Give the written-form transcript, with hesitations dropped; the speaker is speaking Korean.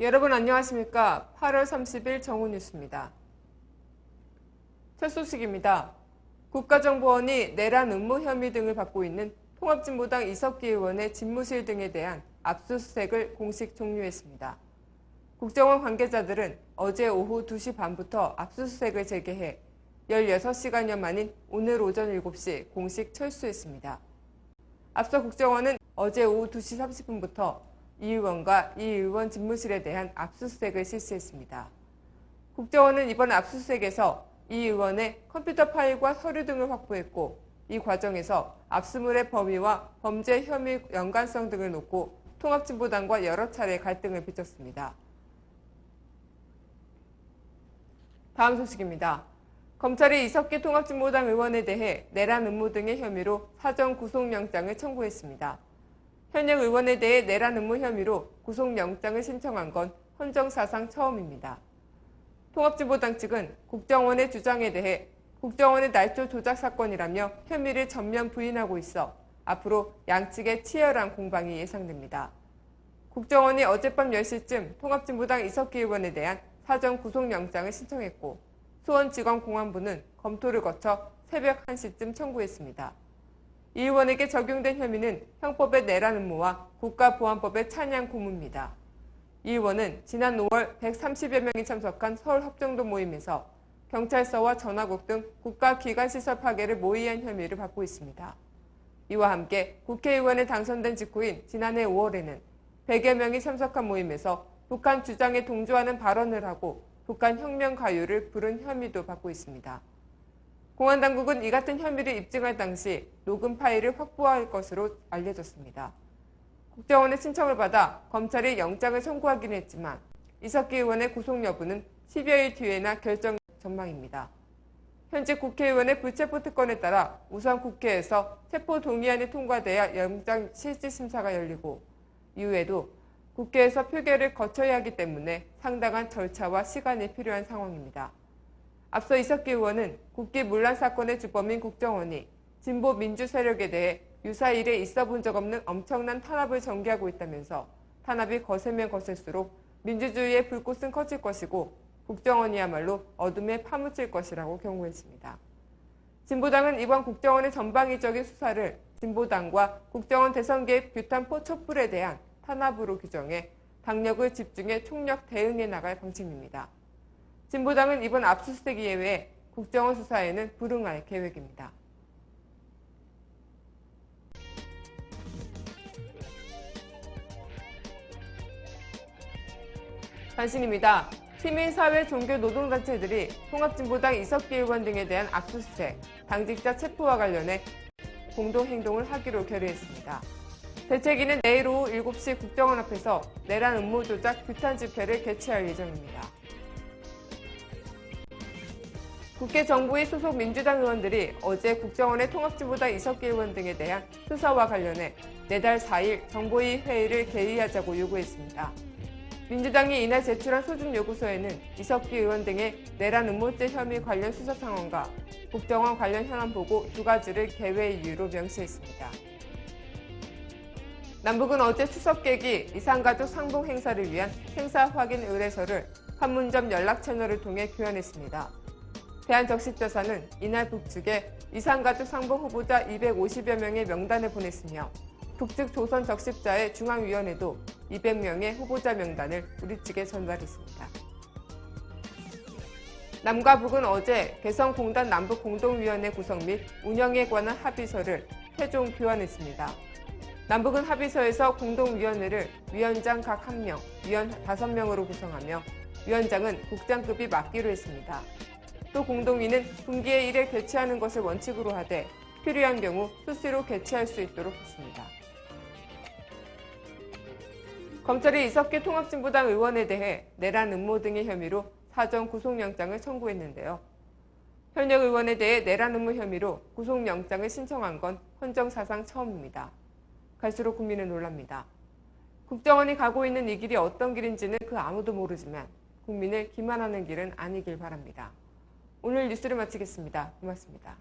여러분 안녕하십니까? 8월 30일 정오뉴스입니다. 첫 소식입니다. 국가정보원이 내란 음모 혐의 등을 받고 있는 통합진보당 이석기 의원의 집무실 등에 대한 압수수색을 공식 종료했습니다. 국정원 관계자들은 어제 오후 2시 반부터 압수수색을 재개해 16시간여 만인 오늘 오전 7시 공식 철수했습니다. 앞서 국정원은 어제 오후 2시 30분부터 이 의원과 이 의원 집무실에 대한 압수수색을 실시했습니다. 국정원은 이번 압수수색에서 이 의원의 컴퓨터 파일과 서류 등을 확보했고, 이 과정에서 압수물의 범위와 범죄 혐의 연관성 등을 놓고 통합진보당과 여러 차례 갈등을 빚었습니다. 다음 소식입니다. 검찰이 이석기 통합진보당 의원에 대해 내란 음모 등의 혐의로 사전 구속영장을 청구했습니다. 현역 의원에 대해 내란 음모 혐의로 구속영장을 신청한 건 헌정사상 처음입니다. 통합진보당 측은 국정원의 주장에 대해 국정원의 날조 조작 사건이라며 혐의를 전면 부인하고 있어 앞으로 양측의 치열한 공방이 예상됩니다. 국정원이 어젯밤 10시쯤 통합진보당 이석기 의원에 대한 사전 구속영장을 신청했고, 수원지검공안부는 검토를 거쳐 새벽 1시쯤 청구했습니다. 이 의원에게 적용된 혐의는 형법의 내란 음모와 국가보안법의 찬양 고무입니다. 이 의원은 지난 5월 130여 명이 참석한 서울협정도 모임에서 경찰서와 전화국 등 국가기관시설 파괴를 모의한 혐의를 받고 있습니다. 이와 함께 국회의원에 당선된 직후인 지난해 5월에는 100여 명이 참석한 모임에서 북한 주장에 동조하는 발언을 하고 북한 혁명 가요를 부른 혐의도 받고 있습니다. 공안당국은 이 같은 혐의를 입증할 당시 녹음 파일을 확보할 것으로 알려졌습니다. 국정원의 신청을 받아 검찰이 영장을 청구하긴 했지만 이석기 의원의 구속 여부는 10여일 뒤에나 결정 전망입니다. 현재 국회의원의 불체포 특권에 따라 우선 국회에서 체포 동의안이 통과돼야 영장 실질 심사가 열리고, 이후에도 국회에서 표결을 거쳐야 하기 때문에 상당한 절차와 시간이 필요한 상황입니다. 앞서 이석기 의원은 국기 문란 사건의 주범인 국정원이 진보 민주 세력에 대해 유사 일에 있어 본 적 없는 엄청난 탄압을 전개하고 있다면서 탄압이 거세면 거셀수록 민주주의의 불꽃은 커질 것이고 국정원이야말로 어둠에 파묻힐 것이라고 경고했습니다. 진보당은 이번 국정원의 전방위적인 수사를 진보당과 국정원 대선 개입 규탄 촛불에 대한 탄압으로 규정해 당력을 집중해 총력 대응해 나갈 방침입니다. 진보당은 이번 압수수색 이외에 국정원 수사에는 불응할 계획입니다. 단신입니다. 시민사회 종교노동단체들이 통합진보당 이석기 의원 등에 대한 압수수색, 당직자 체포와 관련해 공동행동을 하기로 결의했습니다. 대책위는 내일 오후 7시 국정원 앞에서 내란 음모 조작 규탄 집회를 개최할 예정입니다. 국회 정부위 소속 민주당 의원들이 어제 국정원의 통합진보당 이석기 의원 등에 대한 수사와 관련해 내달 4일 정보위 회의를 개의하자고 요구했습니다. 민주당이 이날 제출한 소집 요구서에는 이석기 의원 등의 내란 음모죄 혐의 관련 수사 상황과 국정원 관련 현안 보고 두 가지를 개회 이유로 명시했습니다. 남북은 어제 추석 계기 이산가족 상봉 행사를 위한 행사 확인 의뢰서를 판문점 연락 채널을 통해 교환했습니다. 대한적십자사는 이날 북측에 이산가족 상봉 후보자 250여 명의 명단을 보냈으며, 북측 조선 적십자의 중앙위원회도 200명의 후보자 명단을 우리 측에 전달했습니다. 남과 북은 어제 개성공단 남북공동위원회 구성 및 운영에 관한 합의서를 최종 교환했습니다. 남북은 합의서에서 공동위원회를 위원장 각 1명, 위원 5명으로 구성하며 위원장은 국장급이 맡기로 했습니다. 또 공동위는 분기에 1회 개최하는 것을 원칙으로 하되 필요한 경우 수시로 개최할 수 있도록 했습니다. 검찰이 이석기 통합진보당 의원에 대해 내란 음모 등의 혐의로 사전 구속영장을 청구했는데요. 현역 의원에 대해 내란 음모 혐의로 구속영장을 신청한 건 헌정사상 처음입니다. 갈수록 국민은 놀랍니다. 국정원이 가고 있는 이 길이 어떤 길인지는 그 아무도 모르지만 국민을 기만하는 길은 아니길 바랍니다. 오늘 뉴스를 마치겠습니다. 고맙습니다.